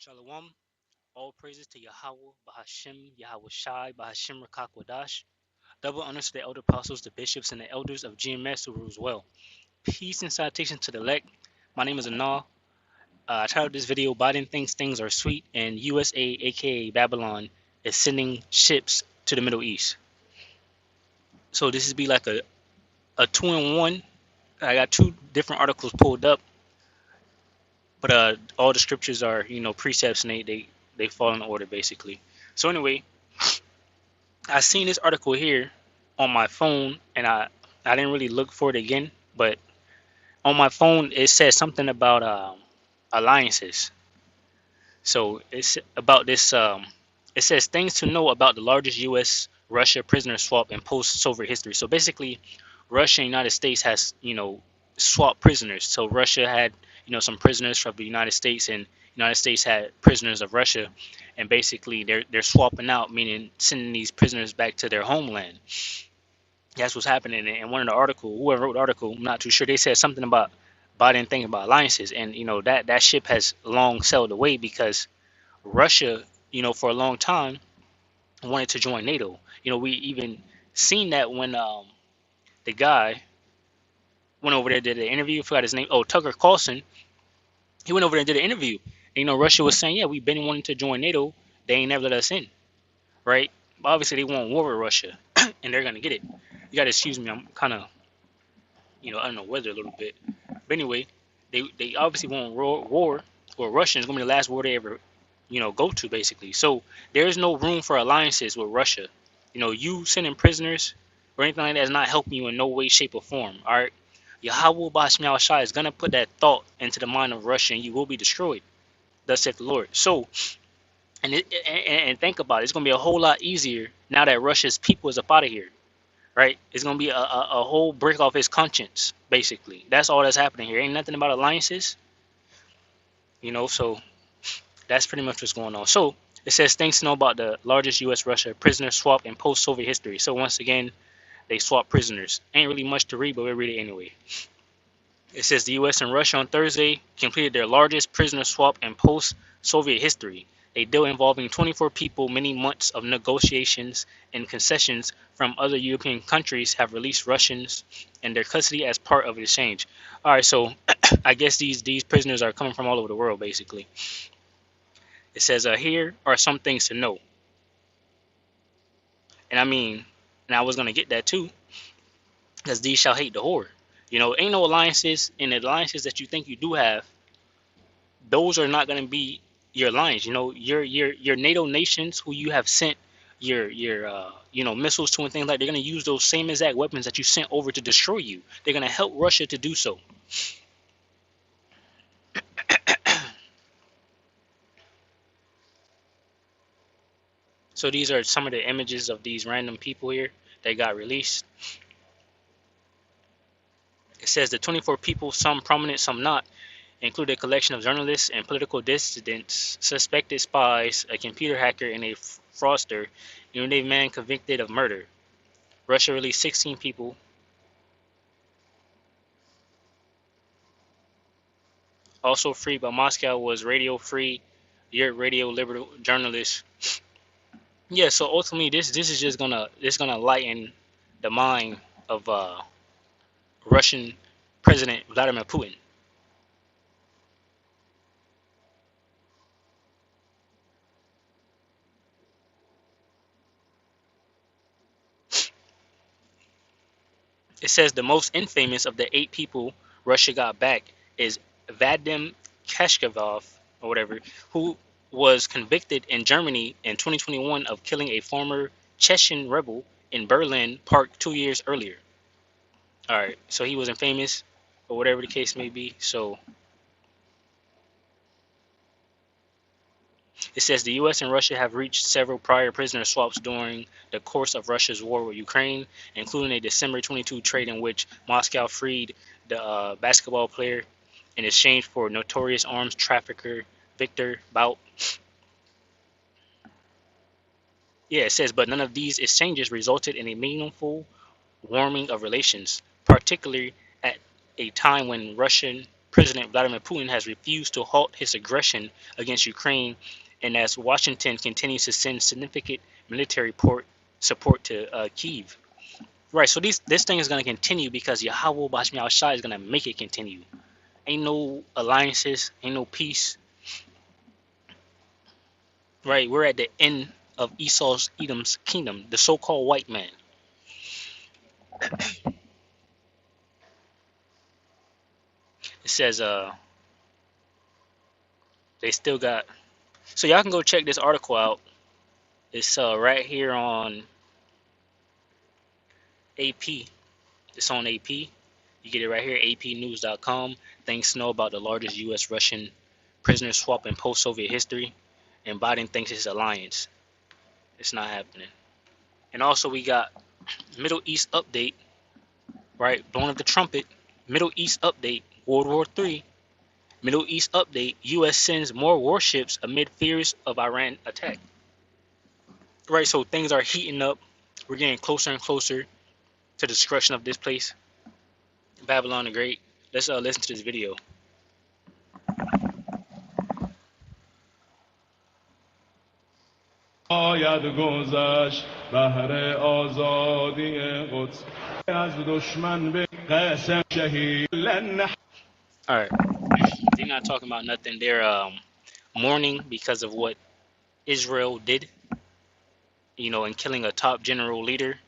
Shalom. All praises to Yahweh, Bahashim, Yahweh Shai, Bahashim Rakakwadash. Double honors to the elder apostles, the bishops, and the elders of GMS who rules well. Peace and salutation to the elect. My name is Anah. I titled this video, Biden thinks things are sweet, and USA, aka Babylon, is sending ships to the Middle East. So this is be like a two-in-one. I got two different articles pulled up, but all the scriptures are, precepts, and they fall in order basically. So anyway, I seen this article here on my phone, and I didn't really look for it again, but on my phone it says something about alliances. So it's about this. It says things to know about the largest U.S. Russia prisoner swap in post-Soviet history. So basically, Russia and United States has swapped prisoners. So Russia had some prisoners from the United States, and United States had prisoners of Russia, and basically they're swapping out, meaning sending these prisoners back to their homeland. That's what's happening. And one of the article, whoever wrote the article, I'm not too sure. They said something about Biden thinking about alliances, and that ship has long sailed away because Russia, for a long time wanted to join NATO. We even seen that when the guy went over there did an interview. I forgot his name. Oh, Tucker Carlson. He went over there and did an interview. And, Russia was saying, yeah, we've been wanting to join NATO. They ain't never let us in, right? But obviously, they want war with Russia, and they're gonna get it. You gotta excuse me. I'm kind of, under the weather a little bit. But anyway, they obviously want war with Russia. It's gonna be the last war they ever, go to basically. So there's no room for alliances with Russia. You sending prisoners or anything like that is not helping you in no way, shape, or form. All right. Yahweh Bashmial Shai is gonna put that thought into the mind of Russia, and you will be destroyed. Thus saith the Lord. So, and think about it, it's gonna be a whole lot easier now that Russia's people is up out of here, right? It's gonna be a whole break off his conscience, basically. That's all that's happening here. Ain't nothing about alliances, So that's pretty much what's going on. So it says things to know about the largest U.S. Russia prisoner swap in post-Soviet history. So once again, they swap prisoners. Ain't really much to read, but we'll read it anyway. It says the U.S. and Russia on Thursday completed their largest prisoner swap in post-Soviet history, a deal involving 24 people. Many months of negotiations and concessions from other European countries have released Russians and their custody as part of the exchange. All right, so I guess these prisoners are coming from all over the world, basically. It says here are some things to know, and I mean, and I was gonna get that too, because these shall hate the whore. Ain't no alliances, and the alliances that you think you do have, those are not going to be your alliance. Your NATO nations who you have sent your missiles to and things like, they're going to use those same exact weapons that you sent over to destroy you. They're going to help Russia to do so. So these are some of the images of these random people here that got released. It says the 24 people, some prominent, some not, include a collection of journalists and political dissidents, suspected spies, a computer hacker, and a fraudster, and a man convicted of murder. Russia released 16 people. Also freed by Moscow was Radio Free, Europe Radio Liberal journalist. Yeah, so ultimately this is just gonna lighten the mind of Russian President Vladimir Putin. It says the most infamous of the 8 people Russia got back is Vadim Kashkavov, or whatever, who was convicted in Germany in 2021 of killing a former Chechen rebel in Berlin Park 2 years earlier. All right, so he was infamous, or whatever the case may be. So it says the U.S. and Russia have reached several prior prisoner swaps during the course of Russia's war with Ukraine, including a December 22 trade in which Moscow freed the basketball player in exchange for notorious arms trafficker Victor Bout. Yeah, it says, but none of these exchanges resulted in a meaningful warming of relations, particularly at a time when Russian President Vladimir Putin has refused to halt his aggression against Ukraine, and as Washington continues to send significant military support to Kyiv. Right, so this thing is going to continue because Yahweh Bashmi Al-Shai is going to make it continue. Ain't no alliances, ain't no peace. Right, we're at the end of Edom's kingdom, the so-called white man. It says they still got. So y'all can go check this article out. It's right here on AP. It's on AP. You get it right here, apnews.com. Things to know about the largest U.S.-Russian prisoner swap in post-Soviet history. And Biden thinks it's alliance. It's not happening. And also we got Middle East update, right? Blowing up the trumpet. Middle East update, World War III. Middle East update, U.S. sends more warships amid fears of Iran attack. Right, so things are heating up. We're getting closer and closer to the destruction of this place, Babylon the Great. Let's listen to this video. آید گذشت بهر آزادی قدس از دشمن به قسم شهید لن. Alright, they're not talking about nothing. They're mourning because of what Israel did, you know, in killing a top general leader.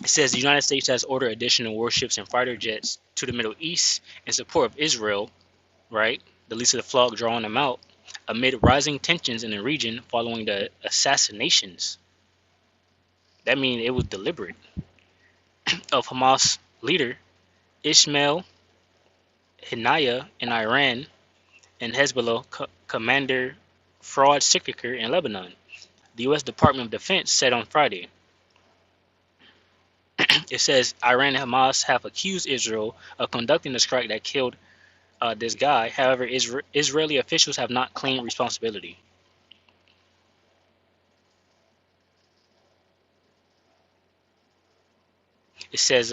It says the United States has ordered additional warships and fighter jets to the Middle East in support of Israel, right? The least of the flock drawing them out amid rising tensions in the region following the assassinations. That means it was deliberate of Hamas leader Ismail Haniyeh in Iran and Hezbollah commander Fuad Shukr in Lebanon. The U.S. Department of Defense said on Friday. It says Iran and Hamas have accused Israel of conducting the strike that killed this guy. However, Israeli officials have not claimed responsibility. It says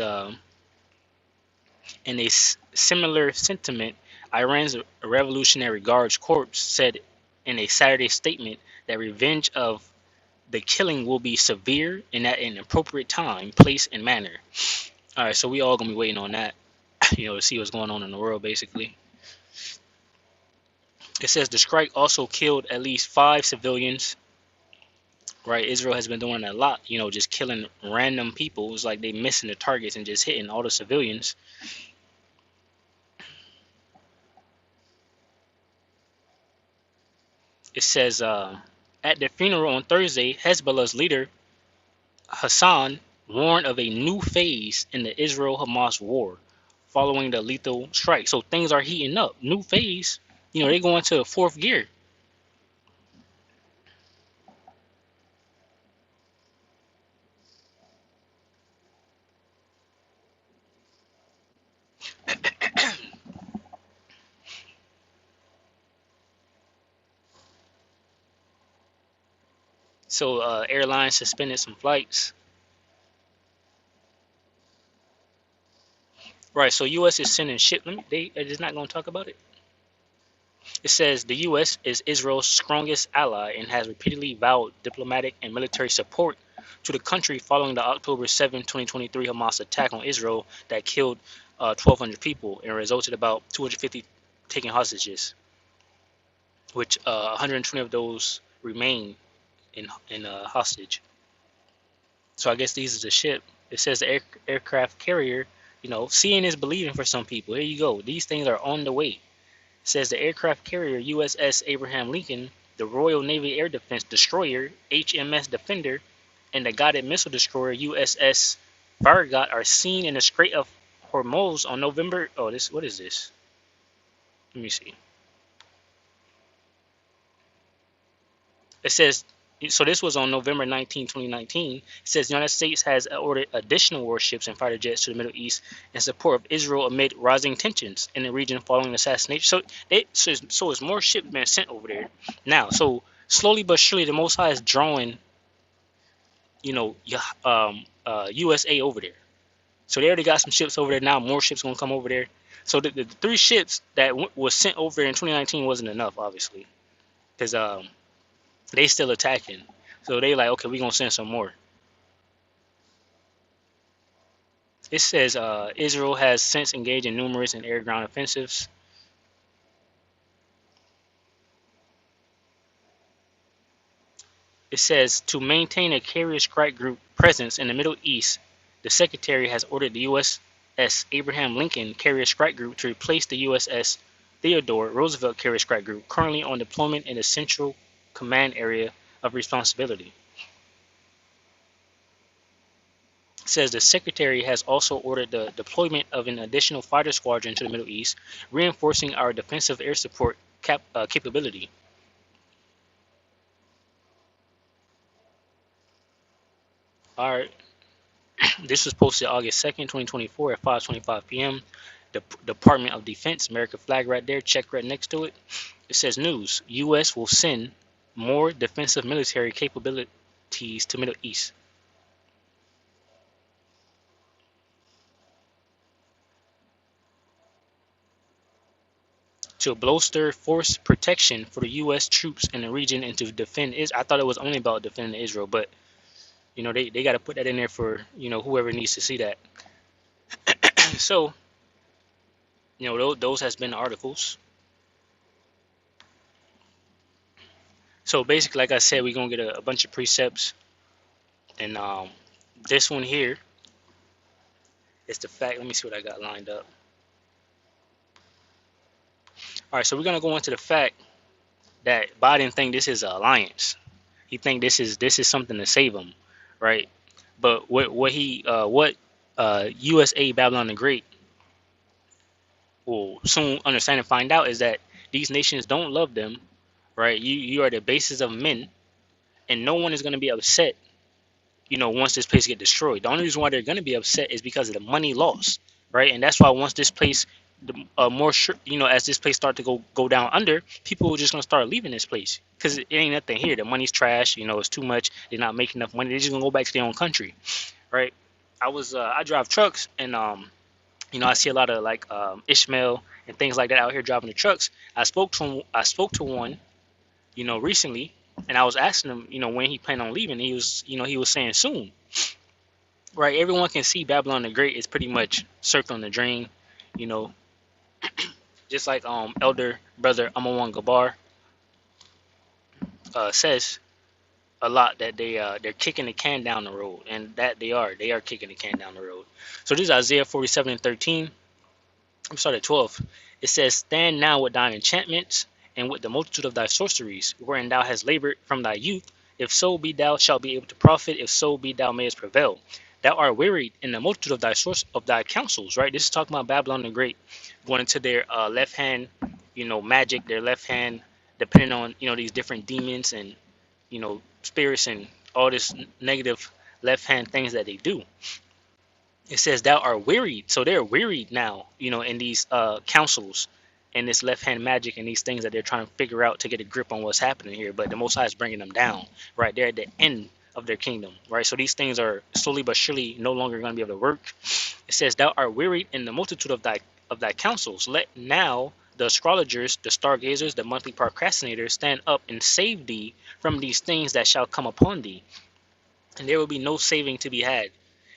in a similar sentiment, Iran's Revolutionary Guards Corps said in a Saturday statement that revenge of the killing will be severe and at an appropriate time, place, and manner. All right, so we all gonna be waiting on that, you know, to see what's going on in the world, basically. It says the strike also killed at least 5 civilians. Right, Israel has been doing a lot, you know, just killing random people. It's like they missing the targets and just hitting all the civilians. It says at the funeral on Thursday, Hezbollah's leader Hassan warned of a new phase in the Israel-Hamas war following the lethal strike. So things are heating up. New phase. You know, they go into fourth gear. So airlines suspended some flights. Right, so U.S. is sending ship. They are just not going to talk about it. It says the U.S. is Israel's strongest ally and has repeatedly vowed diplomatic and military support to the country following the October 7, 2023 Hamas attack on Israel that killed 1,200 people and resulted about 250 taken hostages, which 120 of those remain in hostage. So I guess these are the ship. It says the aircraft carrier. You know, seeing is believing for some people. Here you go. These things are on the way. It says the aircraft carrier USS Abraham Lincoln, the Royal Navy Air Defense destroyer HMS Defender, and the guided missile destroyer USS Farragut are seen in the Strait of Hormuz on November. Oh, this, what is this? Let me see. It says, so this was on November 19, 2019. It says the United States has ordered additional warships and fighter jets to the Middle East in support of Israel amid rising tensions in the region following the assassination. So it's more ships being sent over there now. So slowly but surely, the Most High is drawing, USA over there. So they already got some ships over there. Now more ships gonna come over there. So the 3 ships that was sent over there in 2019 wasn't enough, obviously, because they still attacking. So they like, okay, we gonna send some more. It says Israel has since engaged in numerous and air-ground offensives. It says to maintain a carrier strike group presence in the Middle East, the Secretary has ordered the USS Abraham Lincoln Carrier Strike Group to replace the USS Theodore Roosevelt Carrier Strike Group, currently on deployment in the Central Command Area of Responsibility. It says the Secretary has also ordered the deployment of an additional fighter squadron to the Middle East, reinforcing our defensive air support capability. All right. This was posted August 2nd, 2024 at 5:25 p.m. The Department of Defense, American flag right there, check right next to it. It says news, U.S. will send more defensive military capabilities to Middle East. To bolster force protection for the U.S. troops in the region and to defend Israel. I thought it was only about defending Israel, but they got to put that in there for whoever needs to see that. So those has been the articles. So basically, like I said, we're gonna get a bunch of precepts, and this one here is the fact. Let me see what I got lined up. All right, so we're gonna go into the fact that Biden think this is an alliance. He think this is something to save him, right? But what USA Babylon the Great will soon understand and find out is that these nations don't love them, right? You are the basis of men, and no one is gonna be upset once this place get destroyed. The only reason why they're going to be upset is because of the money lost, right? And that's why once this place, as this place start to go down under, people are just going to start leaving this place because it ain't nothing here. The money's trash. It's too much. They're not making enough money. They're just going to go back to their own country, right? I drive trucks, and I see a lot of like Ishmael and things like that out here driving the trucks. I spoke to one, recently, and I was asking him, when he planned on leaving. He was saying soon, right? Everyone can see Babylon the Great is pretty much circling the drain, you know, just like elder brother Amawan Gabar says a lot that they're kicking the can down the road, and that they are kicking the can down the road. So this is Isaiah 47:13. I'm sorry, 12. It says, "Stand now with thine enchantments and with the multitude of thy sorceries, wherein thou hast labored from thy youth. If so be thou shalt be able to profit, if so be thou mayest prevail. Thou art wearied in the multitude of thy counsels." Right. This is talking about Babylon the Great going into their left hand, magic, their left hand, depending on these different demons and spirits and all this negative left hand things that they do. It says thou art wearied. So they're wearied now, in these councils and this left hand magic and these things that they're trying to figure out to get a grip on what's happening here. But the Most High is bringing them down, right? They're at the end of their kingdom, right? So these things are slowly but surely no longer going to be able to work. It says thou art wearied in the multitude of thy counsels. Let now the astrologers, the stargazers, the monthly procrastinators stand up and save thee from these things that shall come upon thee. And there will be no saving to be had.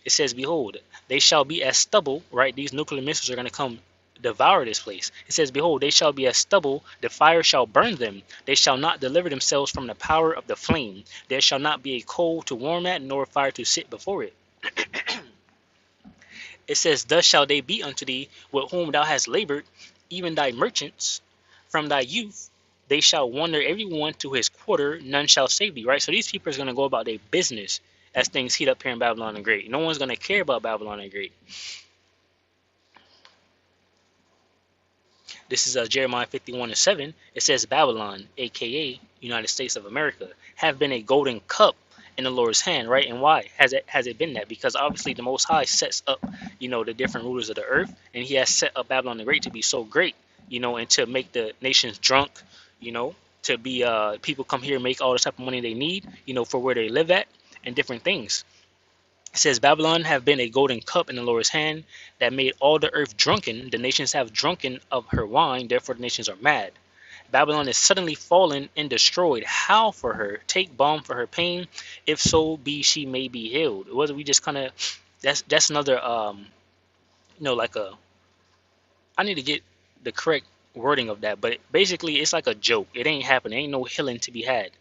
It says, behold, they shall be as stubble, right? These nuclear missiles are going to come devour this place. It says, behold, they shall be as stubble, the fire shall burn them. They shall not deliver themselves from the power of the flame. There shall not be a coal to warm at, nor a fire to sit before it. It says, thus shall they be unto thee with whom thou hast labored, even thy merchants from thy youth. They shall wander every one to his quarter, none shall save thee, right? So these people are going to go about their business as things heat up here in Babylon the Great. No one's going to care about Babylon the Great. This is Jeremiah 51:7. It says, Babylon, aka United States of America, have been a golden cup in the Lord's hand, right? And why has it been that? Because obviously the Most High sets up, the different rulers of the earth, and he has set up Babylon the Great to be so great, and to make the nations drunk, to be people come here and make all the type of money they need, for where they live at and different things. It says Babylon have been a golden cup in the Lord's hand that made all the earth drunken. The nations have drunken of her wine, therefore the nations are mad. Babylon is suddenly fallen and destroyed. How for her? Take balm for her pain. If so be she may be healed. Whether we just kind of that's another like a I need to get the correct wording of that, but basically it's like a joke. It ain't happening. Ain't no healing to be had.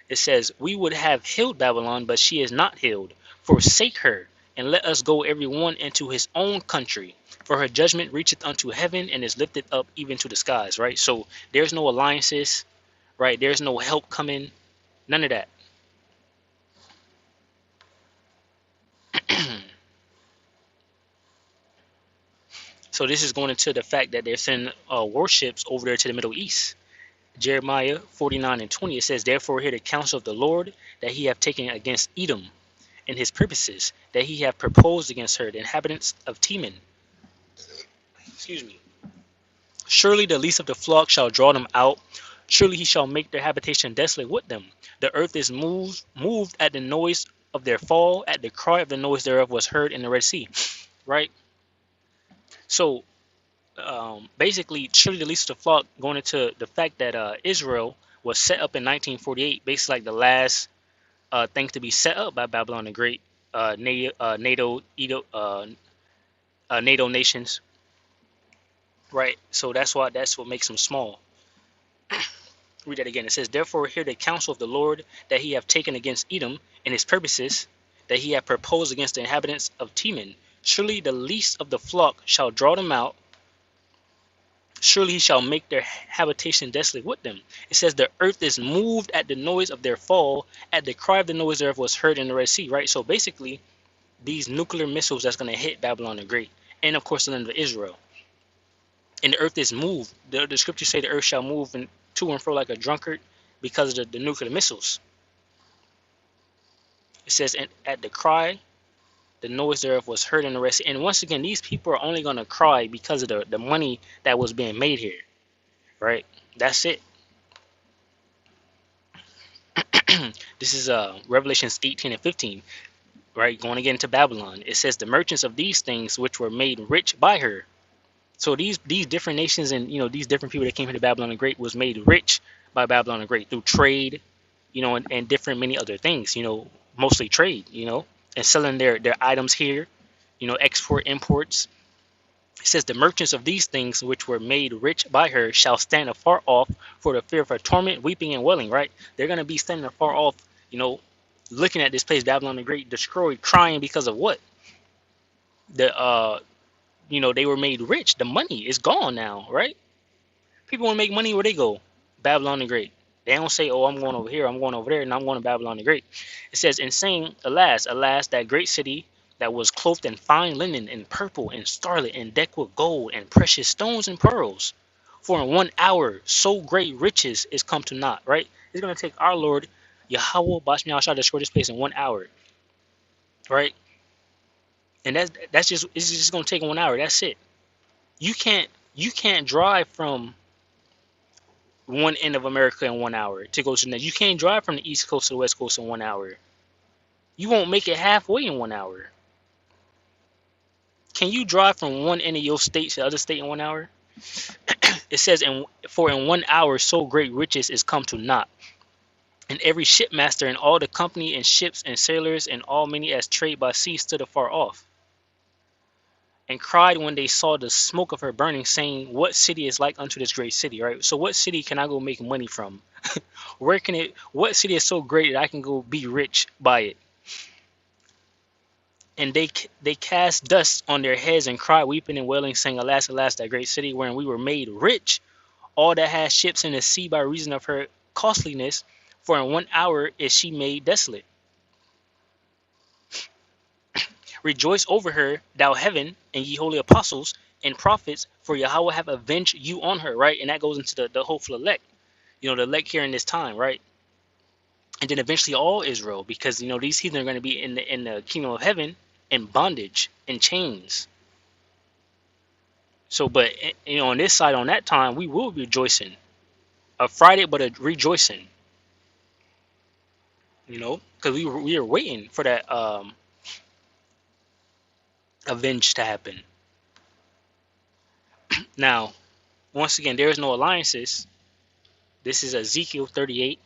It says, we would have healed Babylon, but she is not healed. Forsake her, and let us go every one into his own country. For her judgment reacheth unto heaven and is lifted up even to the skies, right? So there's no alliances, right? There's no help coming. None of that. So this is going into the fact that they're sending warships over there to the Middle East. Jeremiah 49:20, it says, therefore hear the counsel of the Lord that he have taken against Edom, and his purposes that he have proposed against her, the inhabitants of Teman. Excuse me. Surely the least of the flock shall draw them out. Surely he shall make their habitation desolate with them. The earth is moved at the noise of their fall. At the cry of the noise thereof was heard in the Red Sea. Right? So basically, surely the least of the flock, going into the fact that Israel was set up in 1948, basically like the last thing to be set up by Babylon the Great, NATO nations, right? So that's what makes them small. Read that again. It says, therefore hear the counsel of the Lord that he have taken against Edom, and his purposes that he have proposed against the inhabitants of Teman. Surely the least of the flock shall draw them out. Surely he shall make their habitation desolate with them. It says the earth is moved at the noise of their fall. At the cry of the noise thereof was heard in the Red Sea, right? So basically, these nuclear missiles that's going to hit Babylon the Great, and of course the land of Israel. And the earth is moved. The scriptures say the earth shall move to and fro like a drunkard because of the nuclear missiles. It says, and at the cry, the noise thereof was heard in the Red Sea. And once again, these people are only going to cry because of the money that was being made here, right? That's it. This is Revelations 18:15, right? Going again to Babylon. It says the merchants of these things which were made rich by her. So these different nations and these different people that came here to Babylon the Great was made rich by Babylon the Great through trade, and different many other things, mostly trade, and selling their items here, export imports. It says the merchants of these things which were made rich by her shall stand afar off for the fear of her torment, weeping and wailing, right? They're going to be standing afar off, looking at this place, Babylon the Great, destroyed, crying because of what? They were made rich. The money is gone now, right? People want to make money where they go. Babylon the Great. They don't say, oh, I'm going over here, I'm going over there, and I'm going to Babylon the Great. It says, and saying, alas, alas, that great city that was clothed in fine linen and purple and scarlet and decked with gold and precious stones and pearls. For in 1 hour so great riches is come to naught, right? It's going to take our Lord, Yahweh, Bashmi Al-Shah, destroy this place in 1 hour, right? And it's just going to take 1 hour. That's it. You can't drive from one end of America in 1 hour to go to the next. You can't drive from the East Coast to the West Coast in 1 hour. You won't make it halfway in 1 hour. Can you drive from one end of your state to the other state in 1 hour? It says, for in 1 hour so great riches is come to naught. And every shipmaster and all the company and ships and sailors and all many as trade by sea stood afar off, and cried when they saw the smoke of her burning, saying, what city is like unto this great city, right? So what city can I go make money from? What city is so great that I can go be rich by it? And they cast dust on their heads and cried, weeping and wailing, saying, alas, alas, that great city wherein we were made rich, all that had ships in the sea by reason of her costliness, for in 1 hour is she made desolate. Rejoice over her, thou heaven, and ye holy apostles and prophets, for Yahweh have avenged you on her, right? And that goes into the hopeful elect, the elect here in this time, right? And then eventually all Israel, because these heathen are going to be in the kingdom of heaven in bondage, in chains. So, but on this side, on that time, we will be rejoicing, A Friday, but a rejoicing. You know, because we were waiting for that avenge to happen. Now, once again, there is no alliances. This is Ezekiel 38,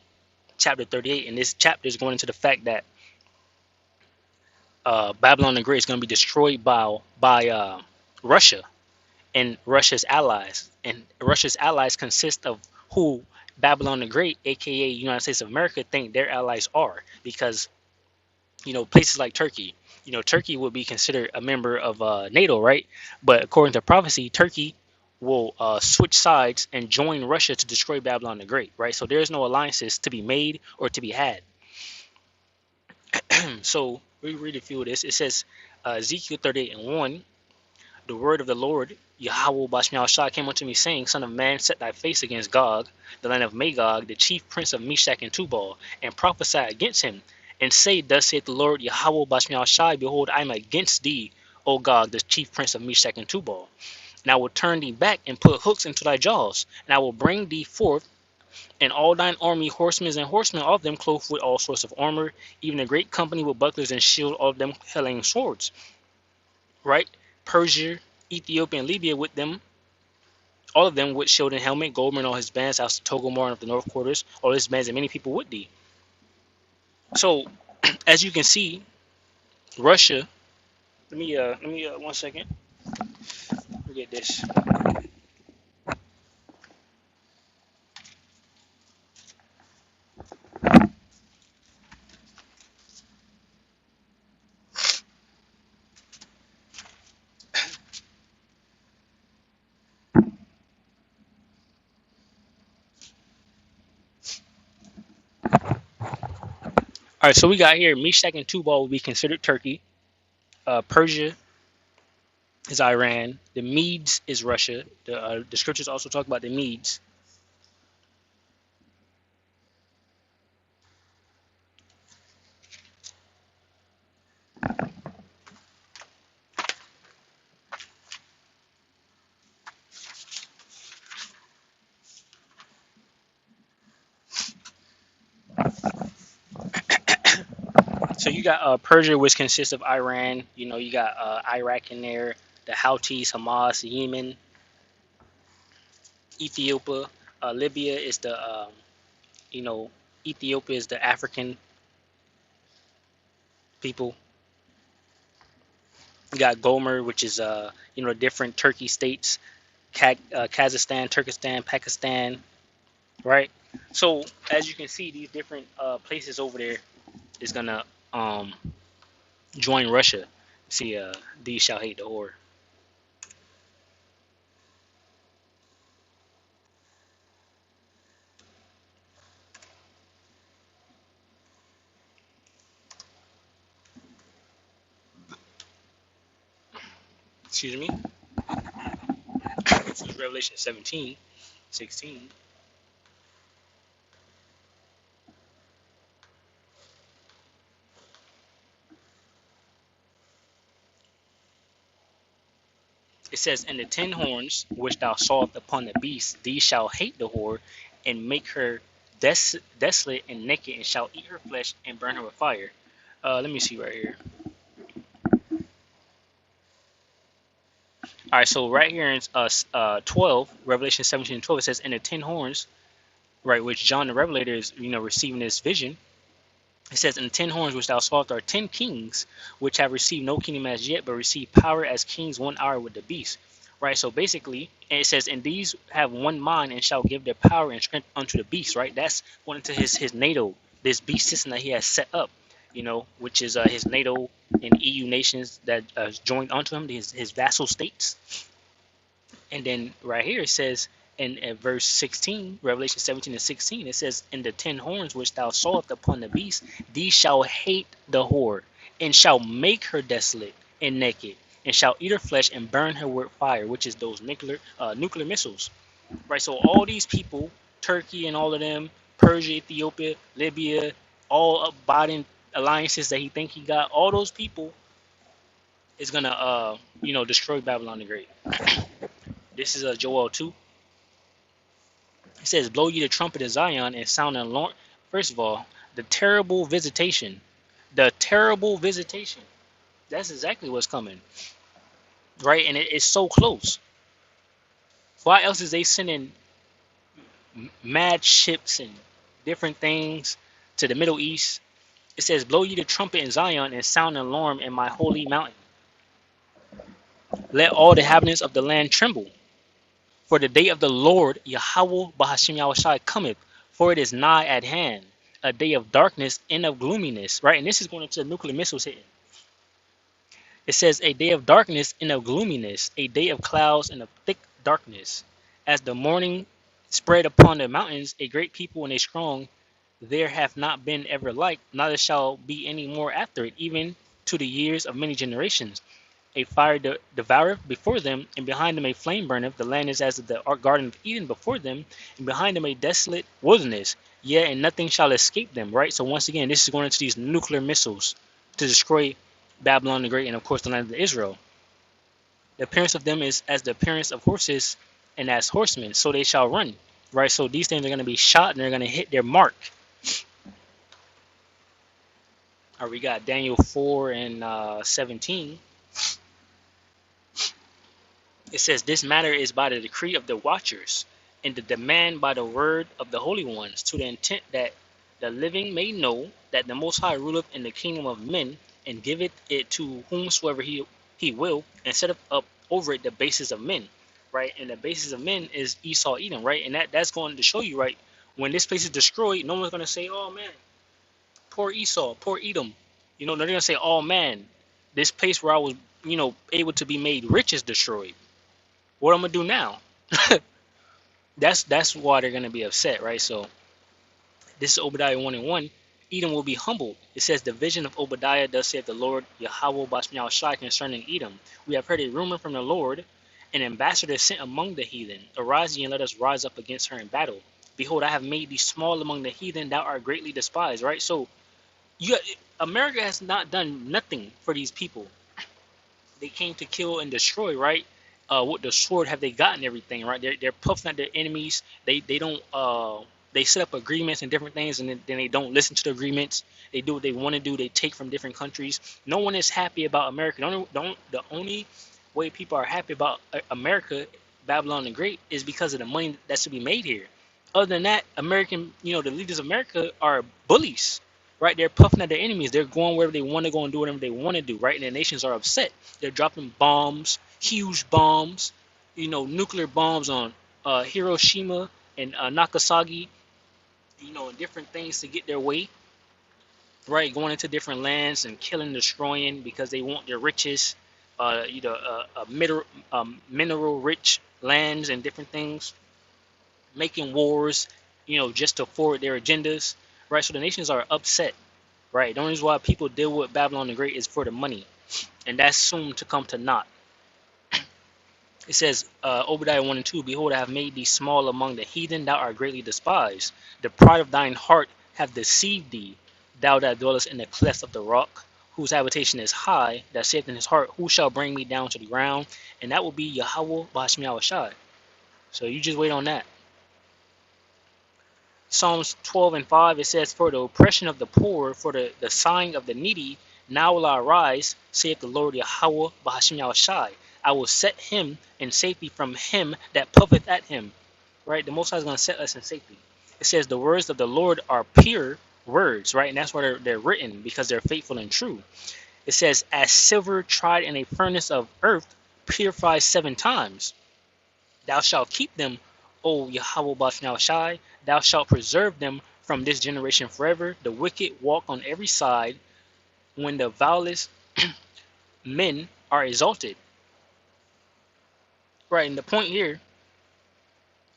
chapter 38, and this chapter is going into the fact that Babylon the Great is going to be destroyed by Russia and Russia's allies. And Russia's allies consist of who Babylon the Great, aka United States of America, think their allies are. Because places like Turkey, Turkey would be considered a member of NATO, right? But according to prophecy, Turkey will switch sides and join Russia to destroy Babylon the Great, right? So there's no alliances to be made or to be had. So we read a few of this. It says Ezekiel 38:1. The word of the Lord, Yahweh Bashmiel Shah, came unto me, saying, Son of man, set thy face against Gog, the land of Magog, the chief prince of Meshach and Tubal, and prophesy against him, and say, Thus saith the Lord, Yahweh Bashmiel Shah, behold, I am against thee, O Gog, the chief prince of Meshach and Tubal. And I will turn thee back and put hooks into thy jaws, and I will bring thee forth, and all thine army, horsemen and horsemen, all of them clothed with all sorts of armor, even a great company with bucklers and shield, all of them hailing swords. Right? Persia, Ethiopia, and Libya with them, all of them with shield and helmet, Gomer and all his bands, House of Togomar of the north quarters, all his bands, and many people with thee. So, as you can see, Russia. Let me 1 second. Let me get this. All right, so we got here Meshach and Tubal will be considered Turkey. Persia is Iran. The Medes is Russia. The scriptures also talk about the Medes. So you got Persia, which consists of Iran. You got Iraq in there, the Houthis, Hamas, Yemen, Ethiopia. Libya is you know, Ethiopia is the African people. You got Gomer, which is different Turkey states, Kazakhstan, Turkestan, Pakistan, right? So as you can see, these different places over there is gonna join Russia. See, these shall hate the whore. Excuse me. This is Revelation 17:16. It says, "And the 10 horns which thou sawest upon the beast, these shall hate the whore, and make her desolate and naked, and shall eat her flesh and burn her with fire." Let me see right here. All right, so right here in 12, Revelation 17:12, it says, "And the 10 horns," right, which John the Revelator is, receiving this vision. It says, "And the 10 horns which thou sawest are 10 kings, which have received no kingdom as yet, but receive power as kings 1 hour with the beast." Right, so basically, and it says, "And these have one mind, and shall give their power and strength unto the beast." Right, that's going into his NATO, this beast system that he has set up, which is his NATO and EU nations that joined onto him, his vassal states. And then right here it says in verse 16, Revelation 17:16, it says, "And the 10 horns which thou sawest upon the beast, these shall hate the whore, and shall make her desolate and naked, and shall eat her flesh and burn her with fire," which is those nuclear missiles. Right. So all these people, Turkey and all of them, Persia, Ethiopia, Libya, all Biden alliances that he think he got, all those people is gonna destroy Babylon the Great. This is Joel 2. It says, blow ye the trumpet of Zion and sound an alarm. First of all, the terrible visitation. The terrible visitation. That's exactly what's coming. Right? And it's so close. Why else is they sending mad ships and different things to the Middle East? It says, blow ye the trumpet in Zion and sound an alarm in my holy mountain. Let all the inhabitants of the land tremble. For the day of the Lord, Yahweh Bahashim Yahushai cometh, for it is nigh at hand, a day of darkness and of gloominess. Right? And this is going into the nuclear missiles hitting. It says, a day of darkness and of gloominess, a day of clouds and of thick darkness. As the morning spread upon the mountains, a great people and a strong, there hath not been ever like, neither shall be any more after it, even to the years of many generations. A fire devoureth before them, and behind them a flame burneth. The land is as the garden of Eden before them, and behind them a desolate wilderness. Yea, and nothing shall escape them. Right? So once again, this is going into these nuclear missiles to destroy Babylon the Great and of course the land of Israel. The appearance of them is as the appearance of horses and as horsemen, so they shall run. Right? So these things are going to be shot and they're going to hit their mark. All right, we got Daniel 4 and 17. It says, this matter is by the decree of the watchers, and the demand by the word of the holy ones, to the intent that the living may know that the Most High ruleth in the kingdom of men, and giveth it to whomsoever he will, and setteth up over it the basis of men. Right? And the basis of men is Esau, Edom. Right? And that's going to show you, right, when this place is destroyed, no one's going to say, oh man, poor Esau, poor Edom. They're going to say, oh man, this place where I was, able to be made rich is destroyed. What I'm gonna do now? That's why they're gonna be upset, right? So this is Obadiah 1:1. Edom will be humbled. It says the vision of Obadiah, thus saith the Lord Yahweh Bashmiel Shai concerning Edom. We have heard a rumor from the Lord, an ambassador sent among the heathen. Arise ye and let us rise up against her in battle. Behold, I have made thee small among the heathen, thou art greatly despised. Right? So America has not done nothing for these people. They came to kill and destroy, right? With the sword have they gotten everything, right? They're puffing at their enemies. They don't they set up agreements and different things, and then they don't listen to the agreements. They do what they want to do. They take from different countries. No one is happy about America. The only way people are happy about America, Babylon the Great, is because of the money that's to be made here. Other than that, American, the leaders of America are bullies, right? They're puffing at their enemies. They're going wherever they want to go and do whatever they want to do, right? And the nations are upset. They're dropping bombs, huge bombs, nuclear bombs on Hiroshima and Nagasaki, and different things to get their way, right? Going into different lands and killing, destroying because they want their riches, mineral rich lands and different things, making wars, just to forward their agendas, right? So the nations are upset, right? The only reason why people deal with Babylon the Great is for the money, and that's soon to come to naught. It says, Obadiah 1:2, behold, I have made thee small among the heathen, thou art greatly despised. The pride of thine heart hath deceived thee, thou that dwellest in the cleft of the rock, whose habitation is high, that saith in his heart, who shall bring me down to the ground? And that will be Yahweh Bashmi Yahushai. So you just wait on that. Psalms 12:5, it says, for the oppression of the poor, for the sighing of the needy, now will I arise, saith the Lord Yahweh Bahashim Yahushai. I will set him in safety from him that puffeth at him. Right? The Most High is going to set us in safety. It says the words of the Lord are pure words, right? And that's why they're written, because they're faithful and true. It says, as silver tried in a furnace of earth, purifies 7 times. Thou shalt keep them, O Yahweh Bashim Yahushai. Thou shalt preserve them from this generation forever. The wicked walk on every side when the vilest men are exalted. Right, and the point here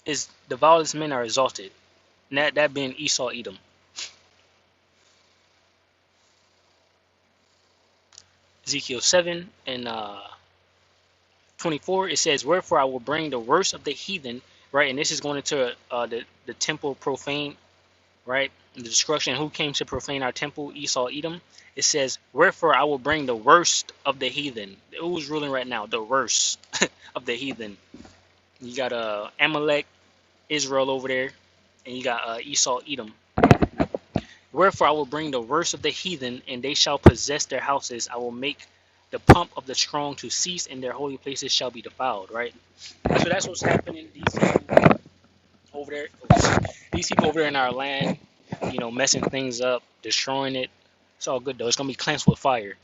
is the vilest men are exalted. And that being Esau, Edom. Ezekiel 7 and 24, it says, wherefore I will bring the worst of the heathen, right? And this is going into the temple profane, right? The destruction. Who came to profane our temple? Esau, Edom. It says, wherefore I will bring the worst of the heathen. Who's ruling right now? The worst of the heathen. You got Amalek, Israel over there, and you got Esau, Edom. Wherefore I will bring the worst of the heathen, and they shall possess their houses. I will make the pomp of the strong to cease, and their holy places shall be defiled. Right. So that's what's happening. These people over there, these people over there in our land, messing things up, destroying it. It's all good though. It's gonna be cleansed with fire.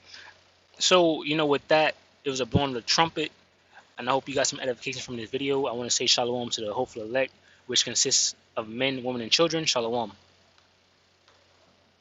So with that, it was a blowing of the trumpet, and I hope you got some edification from this video. I want to say shalom to the hopeful elect, which consists of men, women, and children. Shalom.